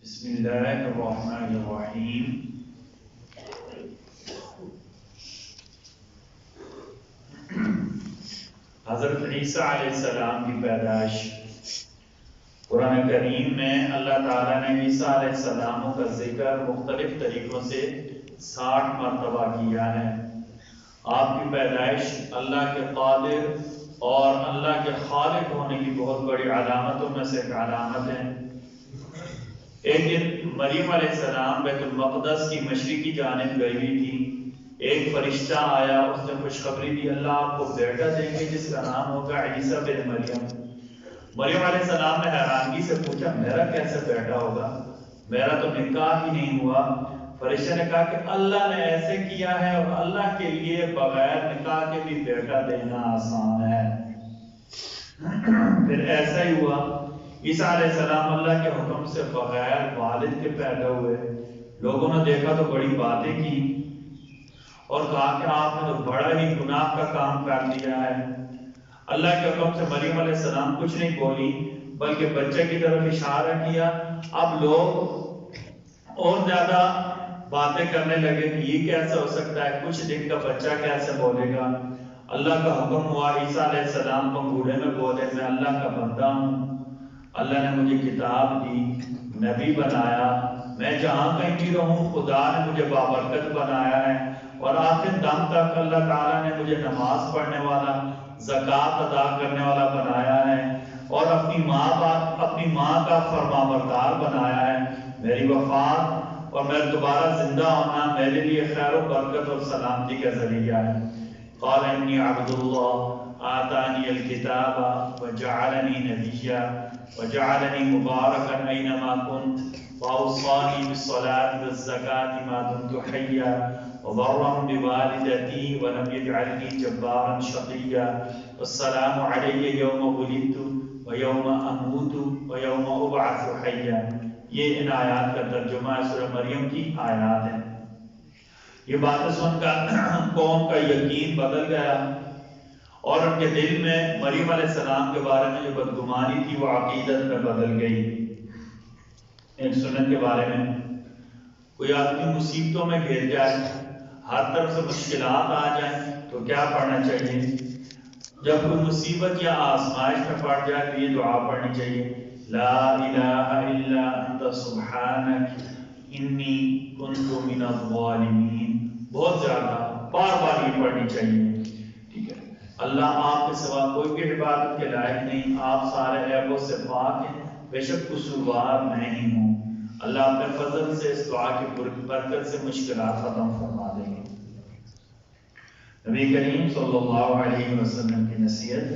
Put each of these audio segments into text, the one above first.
بسم اللہ الرحمن الرحیم۔ حضرت عیسیٰ علیہ السلام کی پیدائش۔ قرآن کریم میں اللہ تعالیٰ نے عیسیٰ علیہ السلام کا ذکر مختلف طریقوں سے 60 مرتبہ کیا ہے۔ آپ کی پیدائش اللہ کے قادر اور اللہ کے خالق ہونے کی بہت بڑی علامتوں میں سے ایک علامت ہے۔ ایک دن مریم علیہ السلام بیت المقدس کی مشرقی جانب گئی ہوئی تھی۔ ایک فرشتہ آیا، اس نے خوشخبری دی، اللہ آپ کو بیٹا دیں گے جس کا نام ہوگا عیسیٰ بن مریم۔ مریم علیہ السلام نے حیرانگی سے پوچھا میرا کیسے بیٹا ہوگا، میرا تو نکاح ہی نہیں ہوا۔ فرشتہ نے کہا کہ اللہ نے ایسے کیا ہے اور اللہ کے لیے بغیر نکاح کے بھی بیٹا دینا آسان ہے۔ پھر ایسا ہی ہوا، عیسیٰ علیہ السلام اللہ کے حکم سے بغیر والد کے پیدا ہوئے۔ لوگوں نے دیکھا تو بڑی باتیں کی اور کہا کہ آپ نے تو بڑا ہی گناہ کا کام کر دیا ہے۔ اللہ کے حکم سے مریم علیہ السلام کچھ نہیں بولی بلکہ بچے کی طرف اشارہ کیا۔ اب لوگ اور زیادہ باتیں کرنے لگے کہ یہ کیسے ہو سکتا ہے، کچھ دن کا بچہ کیسے بولے گا۔ اللہ کا حکم ہوا، عیسیٰ علیہ السلام پنگوڑے میں بولے میں اللہ کا بندہ ہوں، اللہ نے مجھے کتاب دی، نبی بنایا، میں جہاں کہیں بھی رہوں خدا نے مجھے بابرکت بنایا ہے اور آخر دم تک اللہ تعالیٰ نے مجھے نماز پڑھنے والا، زکوٰۃ ادا کرنے والا بنایا ہے اور اپنی ماں کا فرمانبردار بنایا ہے۔ میری وفات اور میرا دوبارہ زندہ ہونا میرے لیے خیر و برکت اور سلامتی کا ذریعہ ہے۔ قال انی عبد اللہ آتانی الکتاب وجعلنی نبیا وجعلنی مبارکا اینما کنت واوصانی بالصلاة والزکاة ما دمت حیا وبرا بوالدتی ولم یجعلنی جبارا شقیا والسلام علی یوم ولدت ویوم اموت ویوم ابعث حیا۔ یہ ان آیات کا ترجمہ ہے، سورہ مریم کی آیات ہیں۔ یہ باتیں سن کر قوم کا یقین بدل گیا اور ان کے دل میں مریم علیہ السلام کے بارے میں جو بدگمانی تھی وہ عقیدت میں بدل گئی۔ ایک سنت کے بارے میں، کوئی آدمی مصیبتوں میں گھر جائے، ہر طرف سے مشکلات آ جائیں تو کیا پڑھنا چاہیے؟ جب کوئی مصیبت یا آزمائش میں پڑ جائے تو یہ دعا پڑھنی چاہیے، لا الہ الا انت سبحانک انی کنت من الظالمین۔ بہت زیادہ بار بار یہ پڑھنی چاہیے، ٹھیک ہے؟ اللہ آپ کے سوا کوئی بھی عبادت کے لائق نہیں، آپ سارے عیبوں سے پاک ہیں، بے شک قصوروار میں ہی ہوں۔ اللہ اپنے فضل سے اس دعا کی برکت سے مشکلات ختم فرما دیں گے۔ نبی کریم صلی اللہ علیہ وسلم کی نصیحت،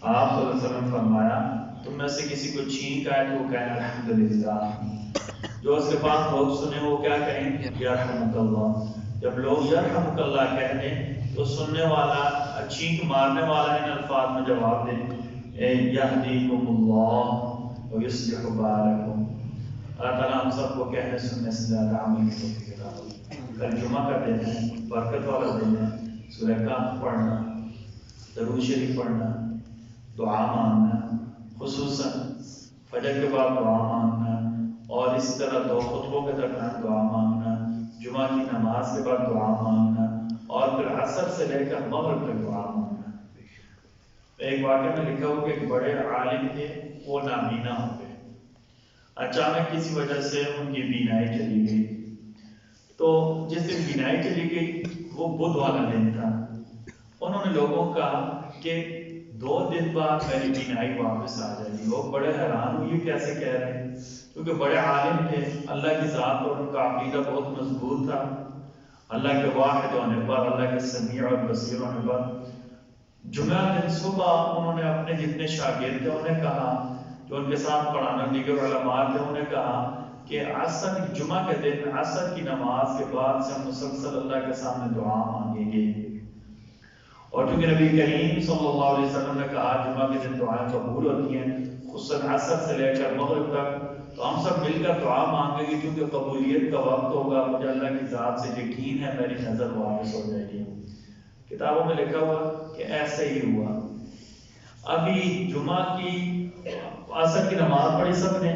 آپ صلی اللہ علیہ وسلم فرمایا تم میں سے کسی کو چھینک آئے تو وہ کہے الحمدللہ، جو اس کے پاس لوگ سنیں وہ کیا کہیں یرحمک اللہ۔ جب لوگ یرحمک اللہ کہتے ہیں تو سننے والا، چھینک مارنے والا ان الفاظ میں جواب دے یہدیکم اللہ ویصلح بالکم۔ اللہ تعالیٰ ہم سب کو کہنے سننے سے زیادہ عمل کی توفیق عطا۔ کل جمعہ کا دن ہے، برکت والا دن ہے، سورہ کہف پڑھنا، درود شریف پڑھنا، دعا مانگنا، خصوصاً فجر کے بعد دعا مانگنا اور اسی طرح دو خطبوں کے درمیان دعا مانگنا، جمعہ کی نماز کے بعد دعا مانگنا اور پھر عصر سے لے کر مغرب تک دعا مانگنا۔ ایک واقعہ میں لکھا ہوا کہ ایک بڑے عالم تھے، وہ نابینا ہو گئے، اچانک کسی وجہ سے ان کی بینائی چلی گئی۔ تو جس دن بینائی چلی گئی وہ بدھ والا دن تھا۔ انہوں نے لوگوں کو کہا کہ 2 دن بعد میری بینائی واپس آ جائے گی۔ لوگ بڑے حیران ہوئے یہ کیسے کہہ رہے ہیں، کیونکہ بڑے عالم تھے، اللہ کی ذات پر ان کا عقیدہ بہت مضبوط تھا، اللہ کے واحد ہونے پر، اللہ کے سمیع اور بصیر ہونے پر۔ جمعہ دن صبح انہوں نے اپنے جتنے شاگرد تھے انہیں کہا، جو ان کے ساتھ پڑھانا دیگر علماء تھے انہیں کہا کہ عصر جمعہ کے دن عصر کی نماز کے بعد سے ہم مسلسل اللہ کے سامنے دعا مانگیں گے، اور چونکہ نبی کریم صلی اللہ علیہ وسلم نے کہا جمعہ کے دن دعائیں قبول ہوتی ہیں خصوصاً عصر سے لے کر مغرب تک، تو ہم سب مل کر دعا مانگیں گے کیونکہ قبولیت کا وقت ہوگا، مجھے اللہ کی ذات سے یقین ہے میری نظر واپس ہو جائے گی۔ کتابوں میں لکھا ہوا کہ ایسے ہی ہوا۔ ابھی جمعہ کی عصر کی نماز پڑھی سب نے،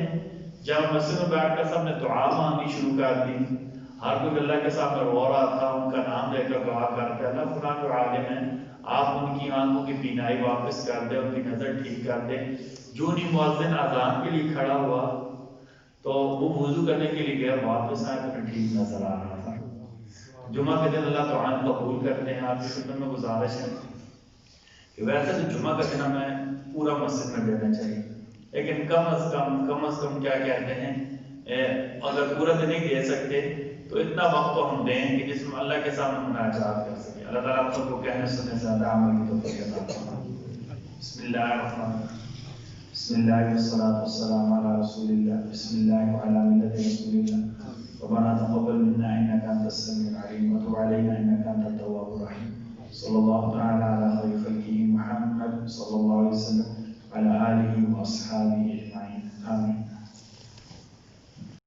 جب مسجد میں بیٹھ کر سب نے دعا مانگنی شروع کر دی، ہر کوئی اللہ کے سامنے رو رہا تھا، ان کا نام لے کر دعا کرتے اللہ فلاں جو عالم ہیں آپ ان کی آنکھوں کی بینائی واپس کر دیں، ان کی نظر ٹھیک کر دیں۔ جو نہیں مؤذن اذان کے لیے کھڑا ہوا تو وہ وضو کرنے کے لیے گیا، واپس آئے تو ٹھیک نظر آ رہا تھا۔ جمعہ کے دن اللہ تعالیٰ قبول کرتے ہیں۔ آپ کی خدمت میں گزارش ہے کہ ویسے تو جمعہ کا دن ہمیں پورا مسجد میں دینا چاہیے، لیکن کم از کم کیا کہتے ہیں اگر پورا دن نہیں دے سکتے تو اتنا وقت تو ہم دیں کہ جس میں اللہ کے سامنے مناجات کر سکیں۔ اللہ تعالیٰ آپ سب کو کہنے سننے زیادہ عمل کی توفیق عطا فرمائے۔ بسم اللہ الرحمن الرحیم، بسم اللہ والصلاۃ والسلام علی رسول اللہ، بسم اللہ وعلی ملت رسول اللہ۔ ربنا تقبل منا انك انت السميع العليم وتب علينا انك انت التواب الرحيم۔ صلی اللہ تعالی علی خیر خلقہ محمد صلی اللہ علیہ وسلم وعلی آلہ واصحابہ